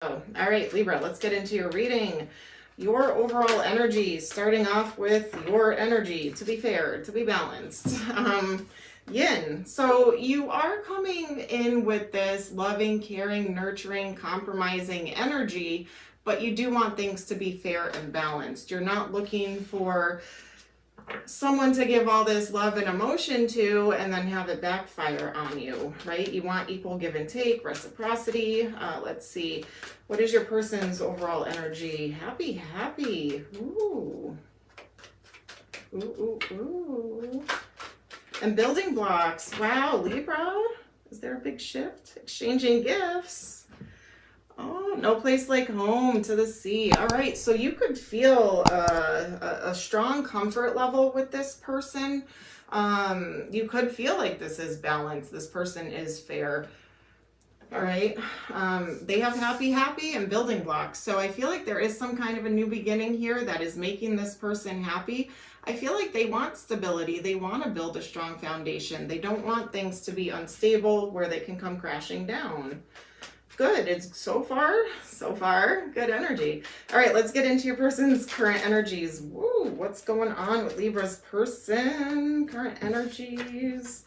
Oh, all right, Libra, let's get into your reading. Your overall energy, starting off with your energy, to be fair, to be balanced. Yin. So you are coming in with this loving, caring, nurturing, compromising energy, but you do want things to be fair and balanced. You're not looking for someone to give all this love and emotion to and then have it backfire on you, right? You want equal give and take, reciprocity. Let's see. What is your person's overall energy? Happy. Ooh. Ooh. And building blocks. Wow, Libra. Is there a big shift? Exchanging gifts. Oh, no place like home, to the sea. All right, so you could feel a strong comfort level with this person. You could feel like this is balanced. This person is fair. All right. They have happy and building blocks. So I feel like there is some kind of a new beginning here that is making this person happy. I feel like they want stability. They want to build a strong foundation. They don't want things to be unstable where they can come crashing down. Good. It's so far, good energy. All right, let's get into your person's current energies. Woo, what's going on with Libra's person? Current energies.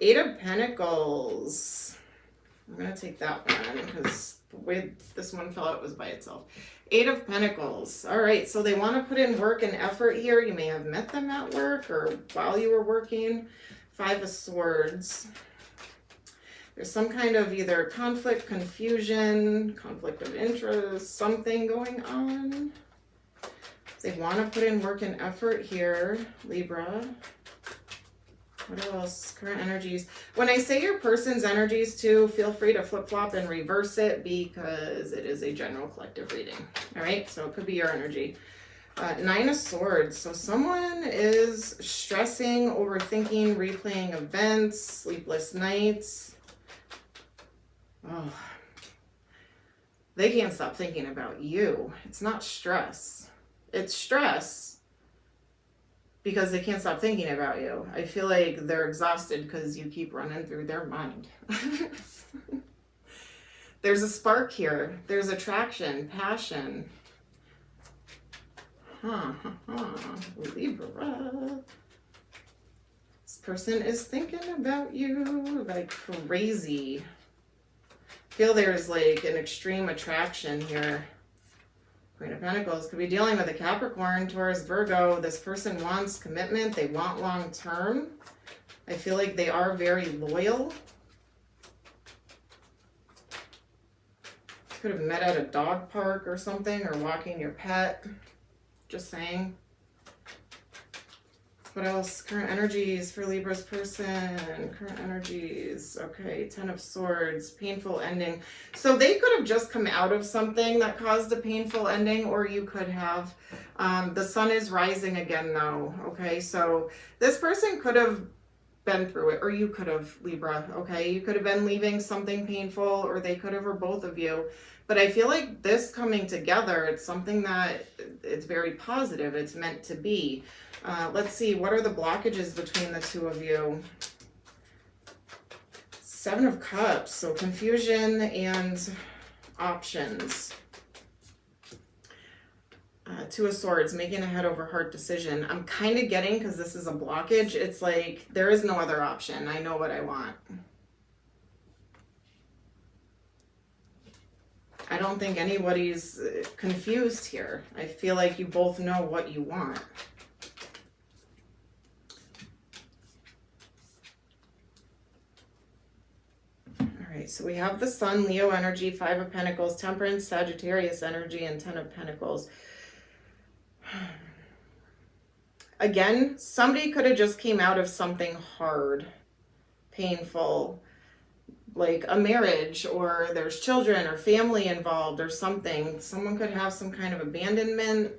8 of Pentacles. I'm going to take that one because the way this one fell out was by itself. 8 of Pentacles. All right, so they want to put in work and effort here. You may have met them at work or while you were working. 5 of Swords. There's some kind of either conflict, confusion, conflict of interest, something going on. They want to put in work and effort here, Libra. What else? Current energies. When I say your person's energies too, feel free to flip-flop and reverse it because it is a general collective reading. All right, so it could be your energy. 9 of Swords. So someone is stressing, overthinking, replaying events, sleepless nights. Oh, they can't stop thinking about you. It's not stress. It's stress because they can't stop thinking about you. I feel like they're exhausted because you keep running through their mind. There's a spark here. There's attraction, passion. Libra. This person is thinking about you like crazy. Feel there's like an extreme attraction here. Queen of Pentacles could be dealing with a Capricorn, Taurus, Virgo. This person wants commitment. They want long term. I feel like they are very loyal. Could have met at a dog park or something, or walking your pet. Just saying. What else? Current energies for Libra's person. Current energies. Okay, 10 of Swords. Painful ending. So they could have just come out of something that caused a painful ending, or you could have. The sun is rising again, though. Okay, so this person could have been through it, or you could have, Libra. Okay, you could have been leaving something painful, or they could have, or both of you. But I feel like this coming together, it's something that it's very positive. It's meant to be. Let's see, what are the blockages between the two of you? 7 of Cups, so confusion and options. 2 of Swords, making a head over heart decision. I'm kind of getting, because this is a blockage, it's like there is no other option. I know what I want. I don't think anybody's confused here. I feel like you both know what you want. So we have the Sun, Leo energy, 5 of Pentacles, Temperance, Sagittarius energy, and 10 of Pentacles. Again, somebody could have just came out of something hard, painful, like a marriage, or there's children or family involved or something. Someone could have some kind of abandonment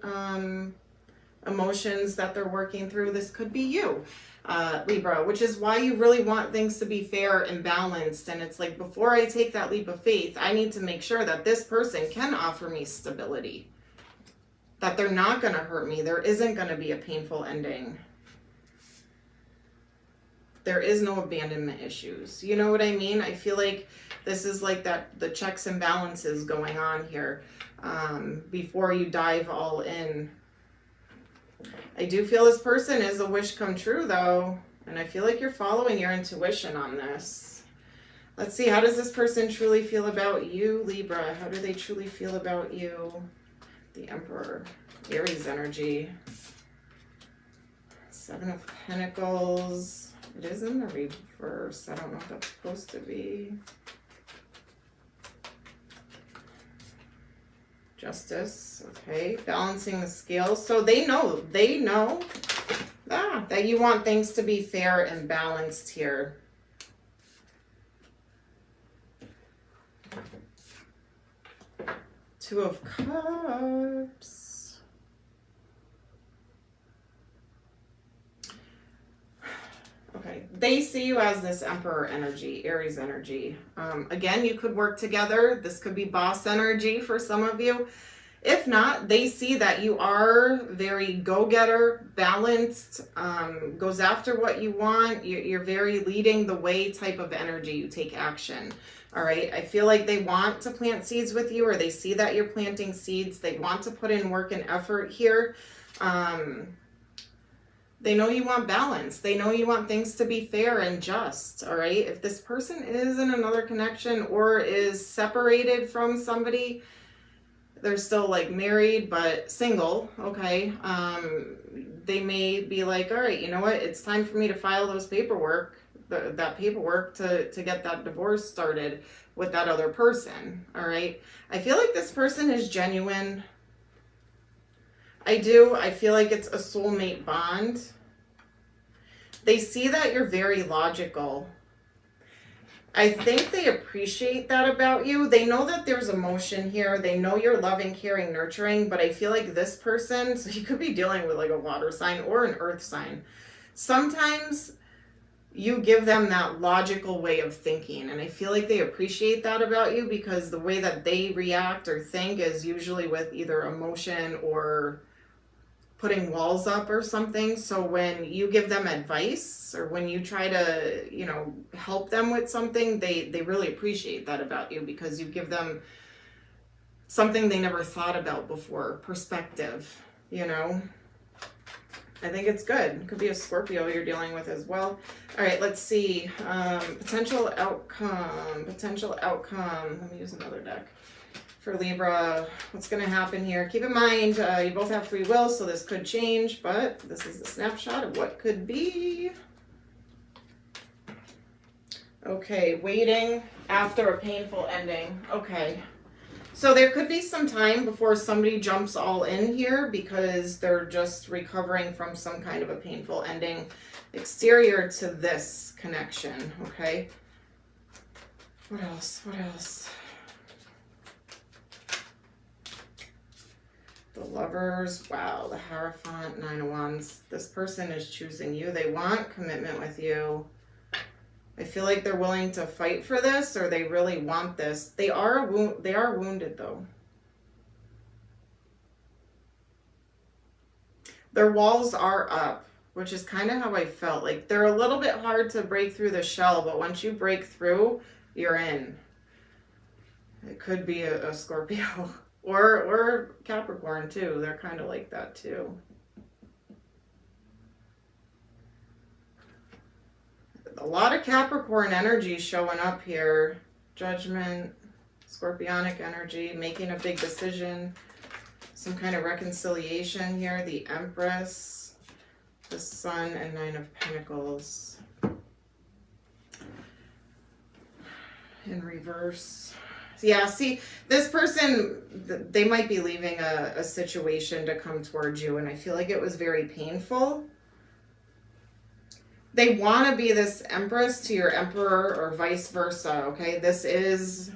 emotions that they're working through. This could be you. Libra, which is why you really want things to be fair and balanced. And it's like, before I take that leap of faith, I need to make sure that this person can offer me stability, that they're not going to hurt me. There isn't going to be a painful ending. There is no abandonment issues. You know what I mean? I feel like this is like that, the checks and balances going on here before you dive all in. I do feel this person is a wish come true though. And I feel like you're following your intuition on this. Let's see, how does this person truly feel about you, Libra? How do they truly feel about you? The Emperor, Aries energy. Seven of Pentacles. It is in the reverse. I don't know what that's supposed to be. Justice. Okay, balancing the scales. So they know that you want things to be fair and balanced here. Two of Cups. Okay, they see you as this Emperor energy, Aries energy. Again, you could work together. This could be boss energy for some of you. If not, they see that you are very go-getter, balanced, goes after what you want. You're very leading the way type of energy. You take action. All right. I feel like they want to plant seeds with you, or they see that you're planting seeds. They want to put in work and effort here. They know you want balance. They know you want things to be fair and just. All right. If this person is in another connection or is separated from somebody, they're still like married but single, okay, they may be like, all right, you know what, it's time for me to file those paperwork, that paperwork to get that divorce started with that other person. All right, I feel like this person is genuine. I feel like it's a soulmate bond. They see that you're very logical. I think they appreciate that about you. They know that there's emotion here. They know you're loving, caring, nurturing, but I feel like this person, so you could be dealing with like a water sign or an earth sign. Sometimes you give them that logical way of thinking, and I feel like they appreciate that about you because the way that they react or think is usually with either emotion or putting walls up or something. So when you give them advice or when you try to, you know, help them with something, they really appreciate that about you because you give them something they never thought about before, perspective, you know. I think it's good. It could be a Scorpio you're dealing with as well. All right, let's see. Potential outcome. Let me use another deck. For Libra, what's going to happen here? Keep in mind, you both have free will, so this could change, but this is a snapshot of what could be. Okay, waiting after a painful ending. Okay. So there could be some time before somebody jumps all in here because they're just recovering from some kind of a painful ending exterior to this connection, okay? What else? The Lovers, wow, the Hierophant, Nine of Wands. This person is choosing you. They want commitment with you. I feel like they're willing to fight for this, or they really want this. They are wounded though. Their walls are up, which is kind of how I felt. Like they're a little bit hard to break through the shell, but once you break through, you're in. It could be a Scorpio. Or Capricorn too. They're kind of like that too. A lot of Capricorn energy showing up here. Judgment, Scorpionic energy, making a big decision. Some kind of reconciliation here. The Empress, the Sun, and Nine of Pentacles. In reverse. Yeah, see, this person, they might be leaving a situation to come towards you, and I feel like it was very painful. They want to be this Empress to your Emperor or vice versa, okay? This is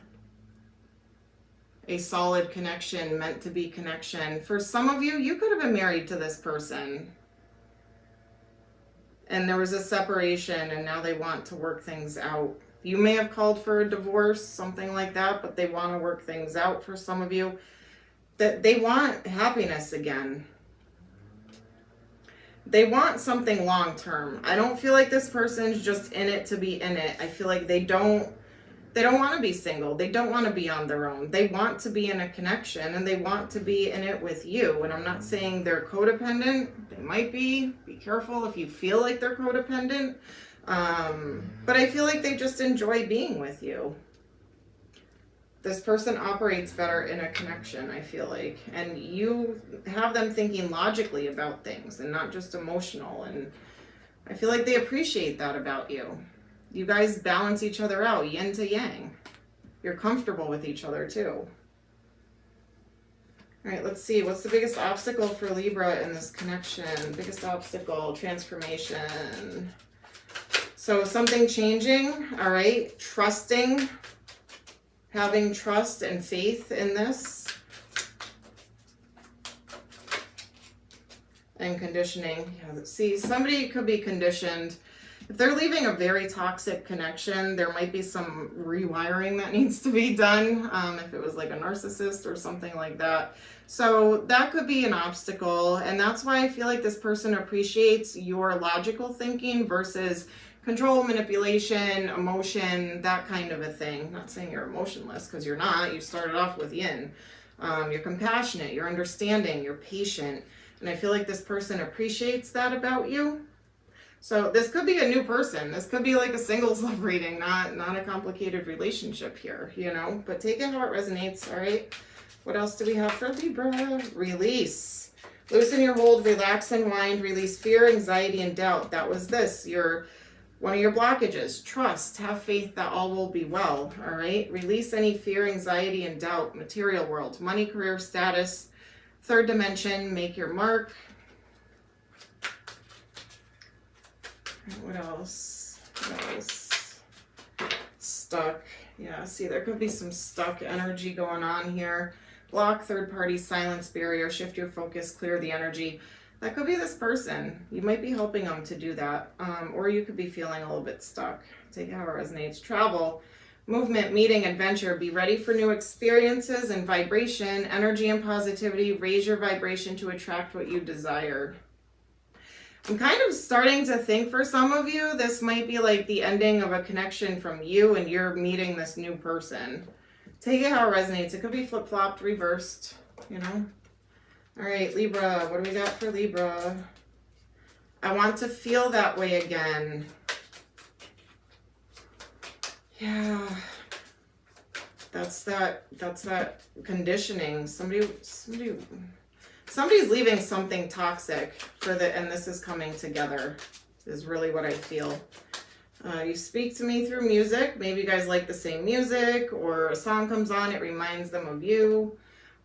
a solid connection, meant to be connection. For some of you, you could have been married to this person, and there was a separation, and now they want to work things out. You may have called for a divorce, something like that, but they want to work things out for some of you. That they want happiness again. they want something long term. I don't feel like this person's just in it to be in it. I feel like they don't want to be single. They don't want to be on their own. They want to be in a connection, and they want to be in it with you. And I'm not saying they're codependent. They might be. Be careful if you feel like they're codependent. But I feel like they just enjoy being with you. This person operates better in a connection, I feel like. And you have them thinking logically about things and not just emotional. And I feel like they appreciate that about you. You guys balance each other out, yin to yang. You're comfortable with each other too. All right, let's see. What's the biggest obstacle for Libra in this connection? Biggest obstacle, transformation. So something changing, all right? Trusting, having trust and faith in this. And conditioning. Yeah, see, somebody could be conditioned. If they're leaving a very toxic connection, there might be some rewiring that needs to be done, if it was like a narcissist or something like that. So that could be an obstacle, and that's why I feel like this person appreciates your logical thinking versus control, manipulation, emotion, that kind of a thing. I'm not saying you're emotionless, because you're not. You started off with yin. You're compassionate, you're understanding, you're patient, and I feel like this person appreciates that about you. So this could be a new person. This could be like a singles love reading, not a complicated relationship here, you know. But take it how it resonates, all right? What else do we have for Libra? Release. Loosen your hold, relax, unwind, release fear, anxiety, and doubt. That was this, one of your blockages. Trust, have faith that all will be well, all right? Release any fear, anxiety, and doubt. Material world, money, career, status, third dimension, make your mark. What else? What else? Stuck. Yeah, see, there could be some stuck energy going on here. Block, third party, silence, barrier, shift your focus, clear the energy. That could be this person. You might be helping them to do that. Or you could be feeling a little bit stuck. Take it how it resonates. Travel, movement, meeting, adventure. Be ready for new experiences and vibration, energy and positivity. Raise your vibration to attract what you desire. I'm kind of starting to think for some of you, this might be like the ending of a connection from you and you're meeting this new person. Take it how it resonates. It could be flip-flopped, reversed, you know. All right, Libra, what do we got for Libra? I want to feel that way again. Yeah. That's that conditioning. Somebody's leaving something toxic and this is coming together, is really what I feel. You speak to me through music. Maybe you guys like the same music, or a song comes on, it reminds them of you.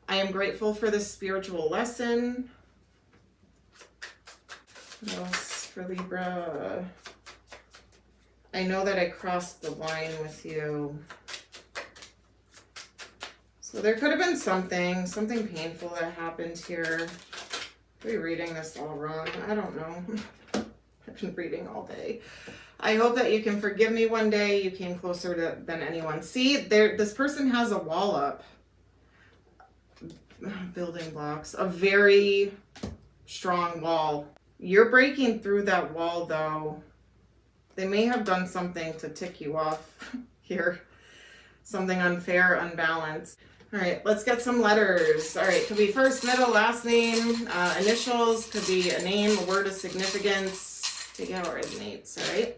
I am grateful for this spiritual lesson. What else for Libra? I know that I crossed the line with you. So there could have been something painful that happened here. Are we reading this all wrong? I don't know. I've been reading all day. I hope that you can forgive me one day. You came closer than anyone. See, this person has a wall up. Building blocks. A very strong wall. You're breaking through that wall, though. They may have done something to tick you off here. Something unfair, unbalanced. All right, let's get some letters. All right, could be first, middle, last name, initials, could be a name, a word of significance. Take it how it resonates, all right?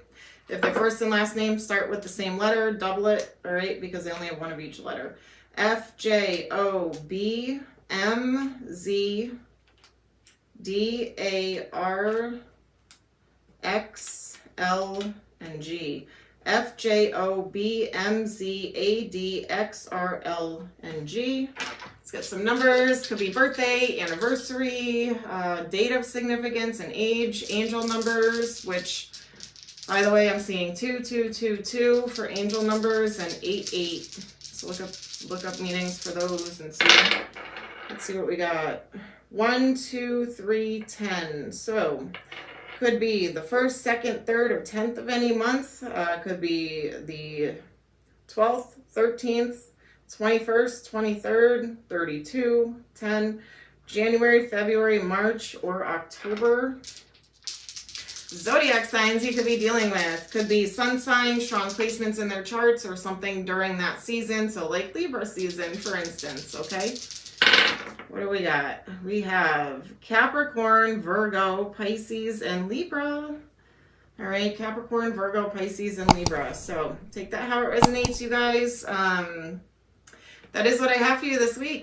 If the first and last name start with the same letter, double it, all right, because they only have one of each letter. F, J, O, B, M, Z, D, A, R, X, L, and G. F, J, O, B, M, Z, A, D, X, R, L, and G. Let's get some numbers. Could be birthday, anniversary, date of significance, and age. Angel numbers, which, by the way, I'm seeing 2222 for angel numbers and 88. So look up meanings for those and see. Let's see what we got. 1, 2, 3, 10. So could be the 1st, 2nd, 3rd, or 10th of any month. Could be the 12th, 13th, 21st, 23rd, 32, 10, January, February, March, or October. zodiac signs you could be dealing with. Could be sun sign, strong placements in their charts, or something during that season. So like Libra season, for instance, okay? What do we got? We have Capricorn, Virgo, Pisces, and Libra. All right, Capricorn, Virgo, Pisces, and Libra. So take that how it resonates, you guys. That is what I have for you this week.